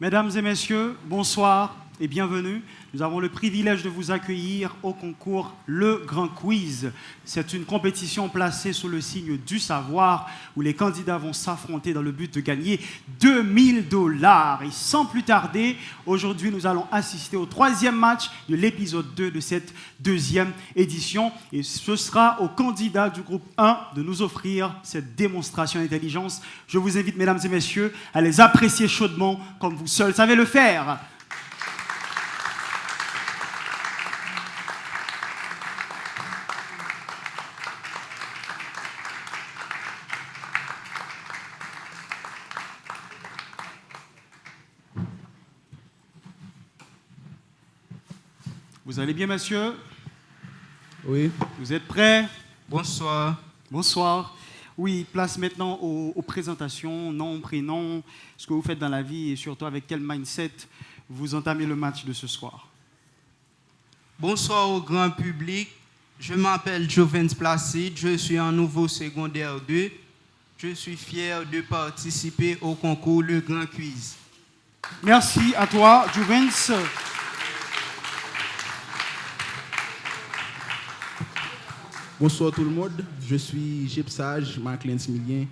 Mesdames et messieurs, bonsoir et bienvenue. Nous avons le privilège de vous accueillir au concours Le Grand Quiz. C'est une compétition placée sous le signe du savoir où les candidats vont s'affronter dans le but de gagner 2000 $. Et sans plus tarder, aujourd'hui, nous allons assister au troisième match de l'épisode 2 de cette deuxième édition. Et ce sera aux candidats du groupe 1 de nous offrir cette démonstration d'intelligence. Je vous invite, mesdames et messieurs, à les apprécier chaudement comme vous seuls savez le faire. Vous allez bien, monsieur? Oui. Vous êtes prêts? Bonsoir. Bonsoir. Oui, place maintenant aux présentations, nom, prénom, ce que vous faites dans la vie et surtout avec quel mindset vous entamez le match de ce soir. Bonsoir au grand public. Je m'appelle Jovens Placide, je suis en nouveau secondaire 2. Je suis fier de participer au concours Le Grand Quiz. Merci à toi, Jovens. Bonsoir tout le monde, je suis Jepsage Maclean Smilien,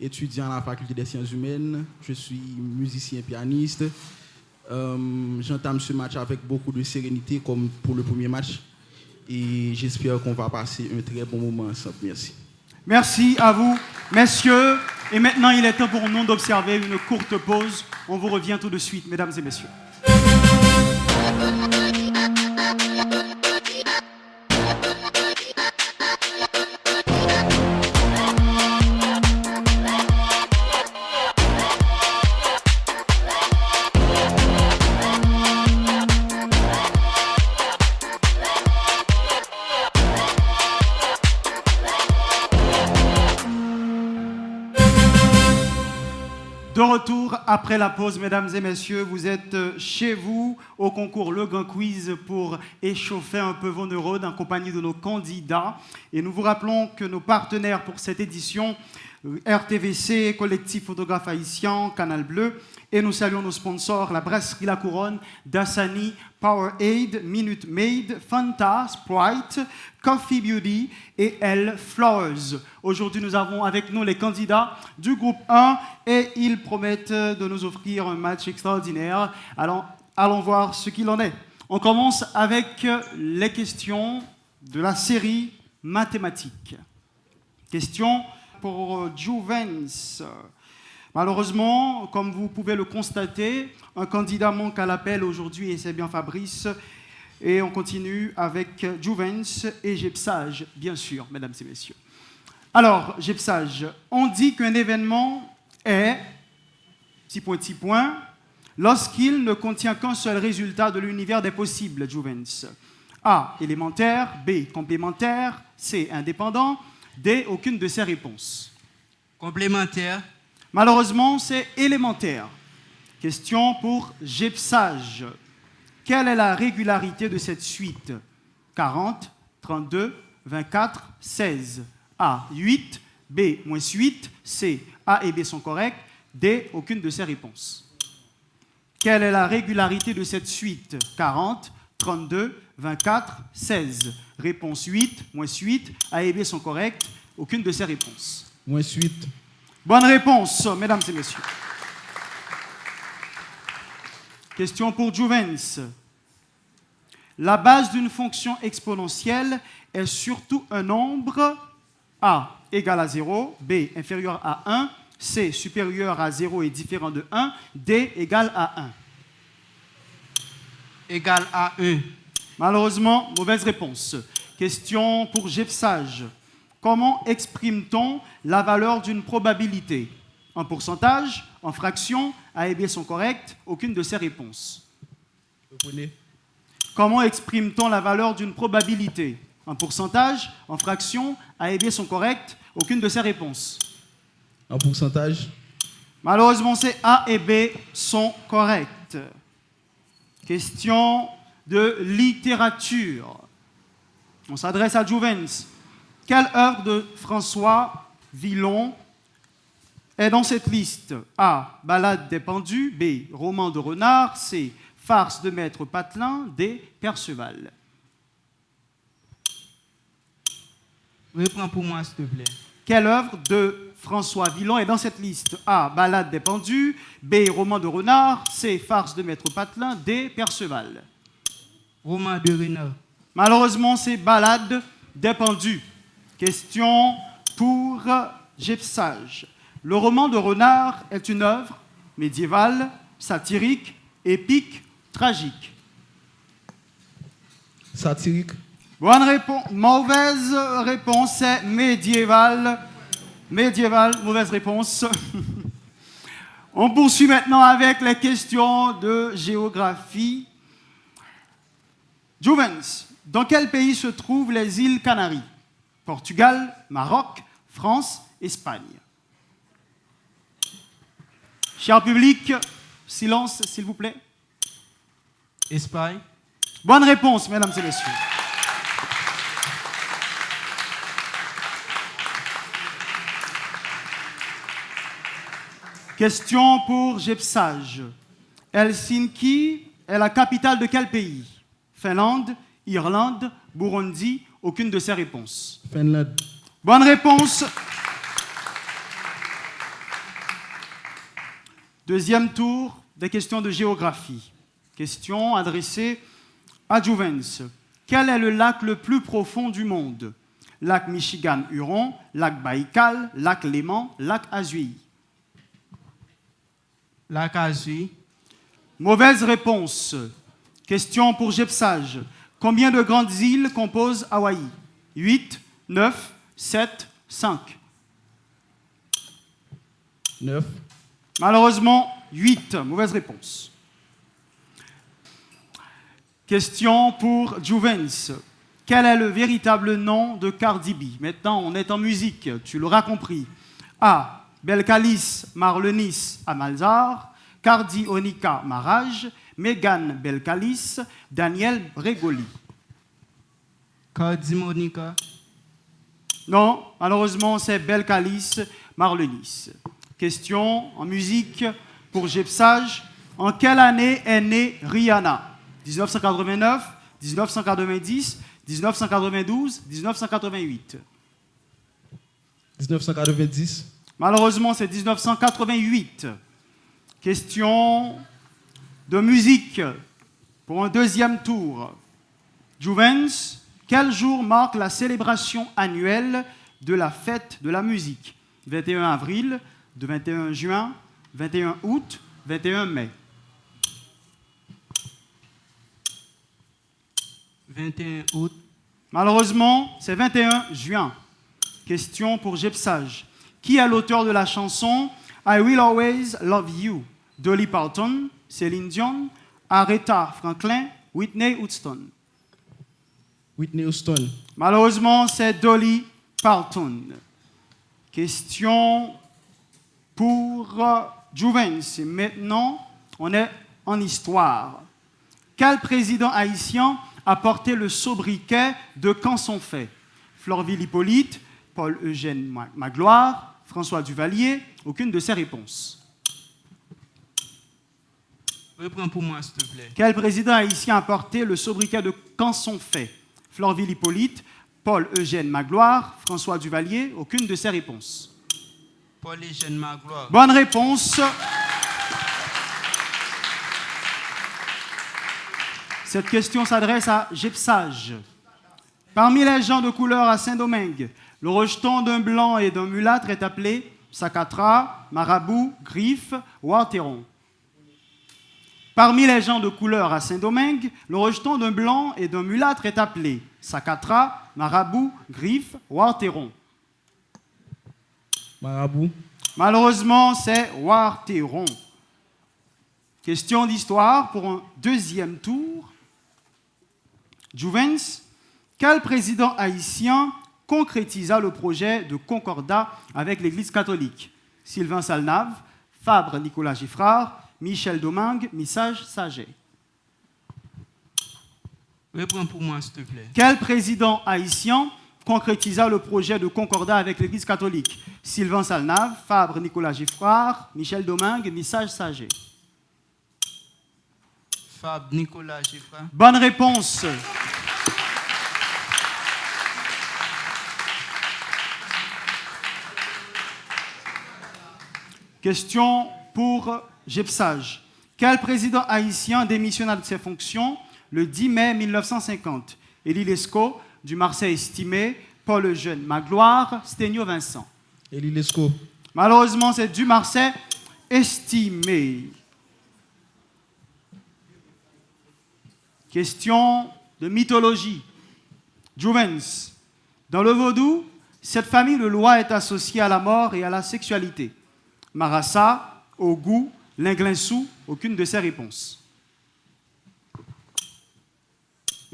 étudiant à la faculté des sciences humaines, je suis musicien pianiste. J'entame ce match avec beaucoup de sérénité comme pour le premier match et j'espère qu'on va passer un très bon moment ensemble. Merci. Merci à vous, messieurs. Et maintenant, il est temps pour nous d'observer une courte pause. On vous revient tout de suite, mesdames et messieurs. De retour après la pause, mesdames et messieurs, vous êtes chez vous au concours Le Grand Quiz pour échauffer un peu vos neurones en compagnie de nos candidats. Et nous vous rappelons que nos partenaires pour cette édition, RTVC, Collectif Photographe Haïtien, Canal Bleu, et nous saluons nos sponsors, la Brasserie La Couronne, Dasani, Powerade, Minute Maid, Fanta, Sprite, Coffee Beauty et Elle Flowers. Aujourd'hui, nous avons avec nous les candidats du groupe 1 et ils promettent de nous offrir un match extraordinaire. Allons voir ce qu'il en est. On commence avec les questions de la série mathématiques. Question pour Juvens. Malheureusement, comme vous pouvez le constater, un candidat manque à l'appel aujourd'hui et c'est bien Fabrice. Et on continue avec Juvens et Jepsage, bien sûr, mesdames et messieurs. Alors, Jepsage, on dit qu'un événement est, petit point, lorsqu'il ne contient qu'un seul résultat de l'univers des possibles, Juvens. A, élémentaire, B, complémentaire, C, indépendant, D, aucune de ces réponses. Complémentaire. Malheureusement, c'est élémentaire. Question pour Jepsage. Quelle est la régularité de cette suite? 40, 32, 24, 16. A, 8. B, moins 8. C, A et B sont corrects. D, aucune de ces réponses. Quelle est la régularité de cette suite? 40, 32, 24, 16. Réponse 8, moins 8. A et B sont corrects. Aucune de ces réponses. Moins 8. Bonne réponse, mesdames et messieurs. Question pour Juvens. La base d'une fonction exponentielle est surtout un nombre A égal à 0, B inférieur à 1, C supérieur à 0 et différent de 1, D égal à 1. Égal à 1. Malheureusement, mauvaise réponse. Question pour Jepsage. Comment exprime-t-on la valeur d'une probabilité? En pourcentage, en fraction, A et B sont correctes, aucune de ces réponses. Reprenez. Comment exprime-t-on la valeur d'une probabilité? En pourcentage, en fraction, A et B sont correctes, aucune de ces réponses. En pourcentage. Malheureusement, c'est A et B sont correctes. Question de littérature. On s'adresse à Juvens. Quelle œuvre de François Villon est dans cette liste? A. Ballade des pendus. B. Roman de renard. C. Farce de Maître Patelin. D. Perceval. Reprends pour moi, s'il te plaît. Quelle œuvre de François Villon est dans cette liste? A. Ballade des pendus. B. Roman de renard. C. Farce de Maître Patelin. D. Perceval. Roman de renard. Malheureusement, c'est Ballade des pendus. Question pour Jepsage. Le roman de renard est une œuvre médiévale, satirique, épique, tragique. Satirique. Bonne réponse. Mauvaise réponse, c'est médiéval. Médiéval, mauvaise réponse. On poursuit maintenant avec les questions de géographie. Juvens, dans quel pays se trouvent les îles Canaries? Portugal, Maroc, France, Espagne. Cher public, silence s'il vous plaît. Espagne. Bonne réponse, mesdames et messieurs. Question pour Jepsage. Helsinki est la capitale de quel pays? Finlande, Irlande, Burundi, aucune de ces réponses. Finlande. Bonne réponse. Deuxième tour des questions de géographie. Question adressée à Juvens. Quel est le lac le plus profond du monde? Lac Michigan-Huron, lac Baïkal, lac Léman, lac Azuay. Lac Azuay. Mauvaise réponse. Question pour Jepsage. Combien de grandes îles composent Hawaï? 8, 9, 7, 5. 9. Malheureusement, 8. Mauvaise réponse. Question pour Juvens. Quel est le véritable nom de Cardi B? Maintenant, on est en musique, tu l'auras compris. A. Belcalis Marlenis Amalzar, Cardi Onika Maraj, Megan Belcalis, Daniel Bregoli. Cardi Monica. Non, malheureusement, c'est Belcalis Marlenis. Question en musique pour Jepsage. En quelle année est née Rihanna? 1989, 1990, 1992, 1988. 1990. Malheureusement, c'est 1988. Question de musique pour un deuxième tour. Juvens, quel jour marque la célébration annuelle de la fête de la musique? 21 avril, de 21 juin, 21 août, 21 mai. 21 août. Malheureusement, c'est 21 juin. Question pour Jepsage. Qui est l'auteur de la chanson I Will Always Love You? Dolly Parton, Céline Dion, Aretha Franklin, Whitney Houston. Whitney Houston. Malheureusement, c'est Dolly Parton. Question pour Juvens. Maintenant, on est en histoire. Quel président haïtien a porté le sobriquet de Canson-Fait? Florville Hippolyte, Paul-Eugène Magloire, François Duvalier, aucune de ces réponses. Reprends pour moi, s'il te plaît. Quel président haïtien a porté le sobriquet de Canson-Fait? Florville Hippolyte, Paul-Eugène Magloire, François Duvalier, aucune de ces réponses. Paul-Eugène Magloire. Bonne réponse. Cette question s'adresse à Jepsage. Parmi les gens de couleur à Saint-Domingue, le rejeton d'un blanc et d'un mulâtre est appelé Sakatra, Marabout, Griffe, Warteron. Parmi les gens de couleur à Saint-Domingue, le rejeton d'un blanc et d'un mulâtre est appelé Sakatra, Marabout, Griffe, Warteron. Marabout. Malheureusement, c'est Warteron. Question d'histoire pour un deuxième tour. Juvens, quel président haïtien concrétisa le projet de concordat avec l'Église catholique? Sylvain Salnave, Fabre Nicolas Giffrard, Michel Domingue, Missage Saget. Reprends pour moi, s'il te plaît. Quel président haïtien concrétisa le projet de concordat avec l'Église catholique? Sylvain Salnave, Fabre Nicolas Giffroy, Michel Domingue, Nissage Saget. Fabre Nicolas Giffroy. Bonne réponse. Question pour Jepsage. Quel président haïtien démissionna de ses fonctions le 10 mai 1950? Élie Lescaut, du Marseille estimé, Paul Lejeune, Magloire, Sténio Vincent. Élie Lescaut. Malheureusement, c'est du Marseille estimé. Question de mythologie. Juvens. Dans le vaudou, cette famille de lois est associée à la mort et à la sexualité. Marassa, Ogou, Linglinsou, aucune de ces réponses.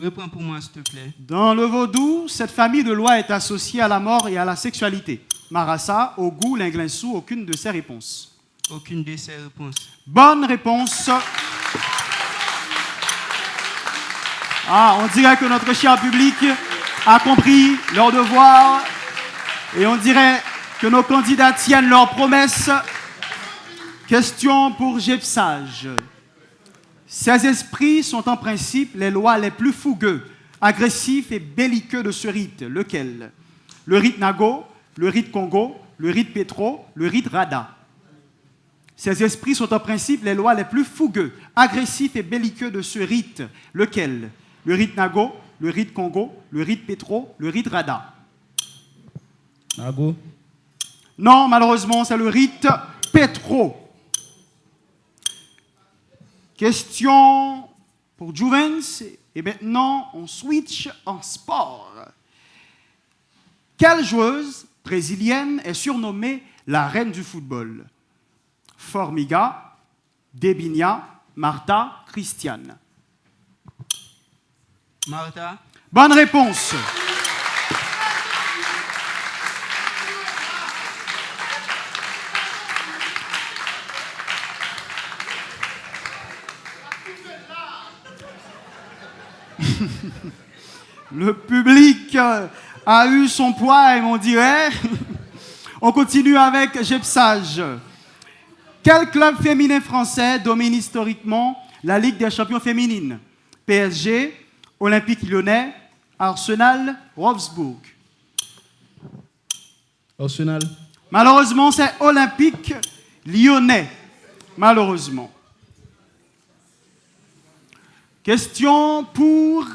Reprends pour moi, s'il te plaît. Dans le vaudou, cette famille de lois est associée à la mort et à la sexualité. Marassa, Ogou, Linglinsou, aucune de ces réponses. Aucune de ces réponses. Bonne réponse. Ah, on dirait que notre cher public a compris leur devoir et on dirait que nos candidats tiennent leurs promesses. Question pour Jepsage. Ces esprits sont en principe les lois les plus fougueux, agressifs et belliqueux de ce rite. Lequel? Le rite Nago, le rite Congo, le rite Petro, le rite Rada. Ces esprits sont en principe les lois les plus fougueux, agressifs et belliqueux de ce rite. Lequel? Le rite Nago, le rite Congo, le rite Petro, le rite Rada. Nago. Non, malheureusement, c'est le rite Petro. Question pour Juvens. Et maintenant, on switch en sport. Quelle joueuse brésilienne est surnommée la reine du football? Formiga, Debinha, Marta, Christiane. Martha. Bonne réponse. Le public a eu son poids, on dirait. On continue avec Jepsage. Quel club féminin français domine historiquement la Ligue des champions féminines? PSG, Olympique Lyonnais, Arsenal, Wolfsburg. Arsenal. Malheureusement, c'est Olympique Lyonnais. Malheureusement. Question pour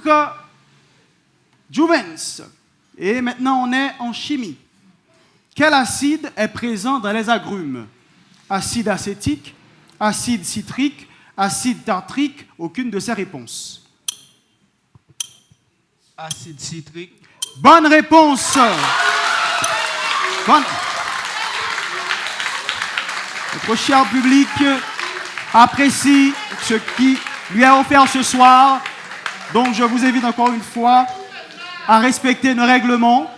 Juvens. Et maintenant, on est en chimie. Quel acide est présent dans les agrumes? Acide acétique, acide citrique, acide tartrique, aucune de ces réponses. Acide citrique. Bonne réponse. Bonne. Notre cher public apprécie ce qui lui est offert ce soir. Donc je vous invite encore une fois à respecter nos règlements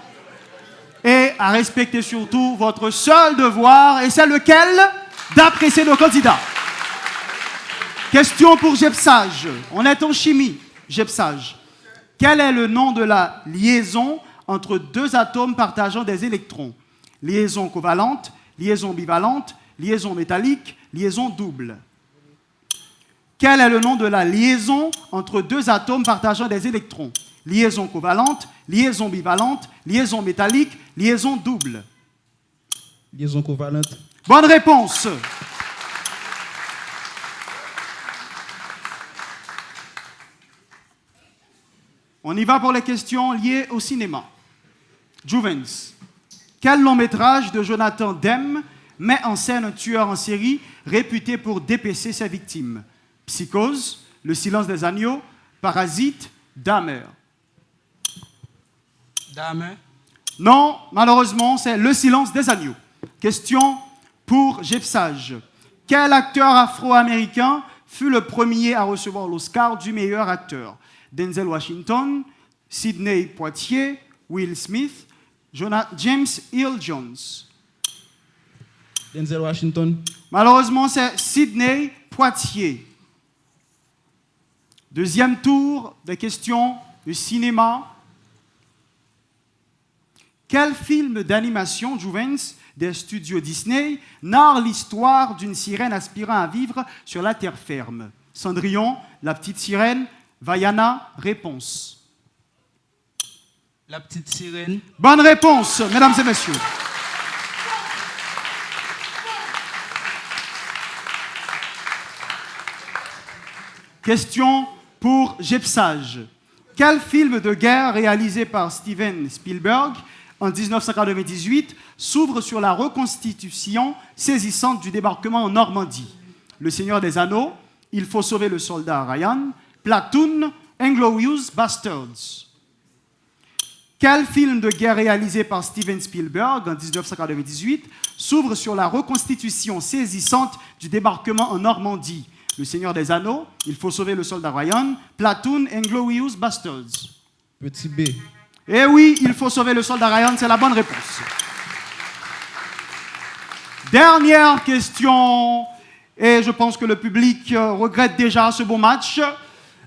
et à respecter surtout votre seul devoir, et c'est lequel? D'apprécier nos candidats. Question pour Jepsage. On est en chimie. Jepsage. Quel est le nom de la liaison entre deux atomes partageant des électrons? Liaison covalente, liaison bivalente, liaison métallique, liaison double. Quel est le nom de la liaison entre deux atomes partageant des électrons? Liaison covalente, liaison bivalente, liaison métallique, liaison double. Liaison covalente. Bonne réponse. On y va pour les questions liées au cinéma. Juvens. Quel long métrage de Jonathan Demme met en scène un tueur en série réputé pour dépecer ses victimes? Psychose, Le silence des agneaux, Parasite, Dahmer. Dahmer. Non, malheureusement, c'est Le silence des agneaux. Question pour Jepsage. Quel acteur afro-américain fut le premier à recevoir l'Oscar du meilleur acteur? Denzel Washington, Sidney Poitier, Will Smith, James Earl Jones. Denzel Washington. Malheureusement, c'est Sidney Poitier. Deuxième tour des questions du cinéma. Quel film d'animation, Juvens, des studios Disney, narre l'histoire d'une sirène aspirant à vivre sur la terre ferme? Cendrillon, La Petite Sirène, Vaiana, réponse. La Petite Sirène. Bonne réponse, mesdames et messieurs. Question pour Jepsage. Quel film de guerre réalisé par Steven Spielberg en 1998 s'ouvre sur la reconstitution saisissante du débarquement en Normandie? Le Seigneur des Anneaux, Il faut sauver le soldat Ryan, Platoon, Inglourious Basterds. Quel film de guerre réalisé par Steven Spielberg en 1998 s'ouvre sur la reconstitution saisissante du débarquement en Normandie? Le Seigneur des Anneaux, Il faut sauver le soldat Ryan, Platoon, Inglourious Basterds. Petit B. Eh oui, Il faut sauver le soldat Ryan, c'est la bonne réponse. Dernière question, et je pense que le public regrette déjà ce beau match.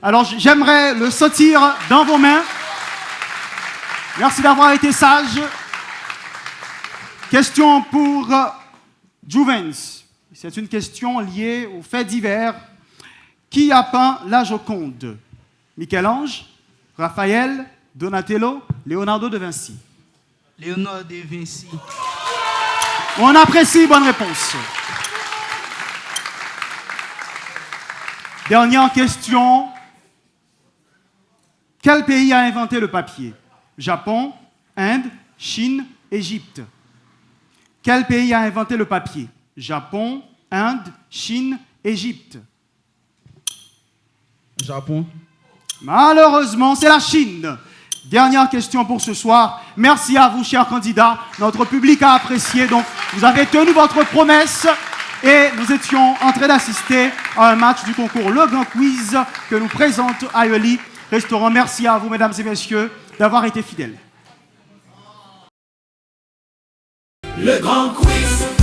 Alors j'aimerais le sentir dans vos mains. Merci d'avoir été sage. Question pour Juvens. C'est une question liée aux faits divers. Qui a peint la Joconde? Michel-Ange, Raphaël, Donatello, Leonardo da Vinci. Léonard de Vinci. On apprécie, bonne réponse. Dernière question. Quel pays a inventé le papier? Japon, Inde, Chine, Égypte. Quel pays a inventé le papier? Japon, Inde, Chine, Égypte. Japon. Malheureusement, c'est la Chine. Dernière question pour ce soir. Merci à vous, chers candidats. Notre public a apprécié. Donc, vous avez tenu votre promesse. Et nous étions en train d'assister à un match du concours Le Grand Quiz que nous présente Aioli Restaurant. Merci à vous, mesdames et messieurs, d'avoir été fidèles. Le Grand Quiz.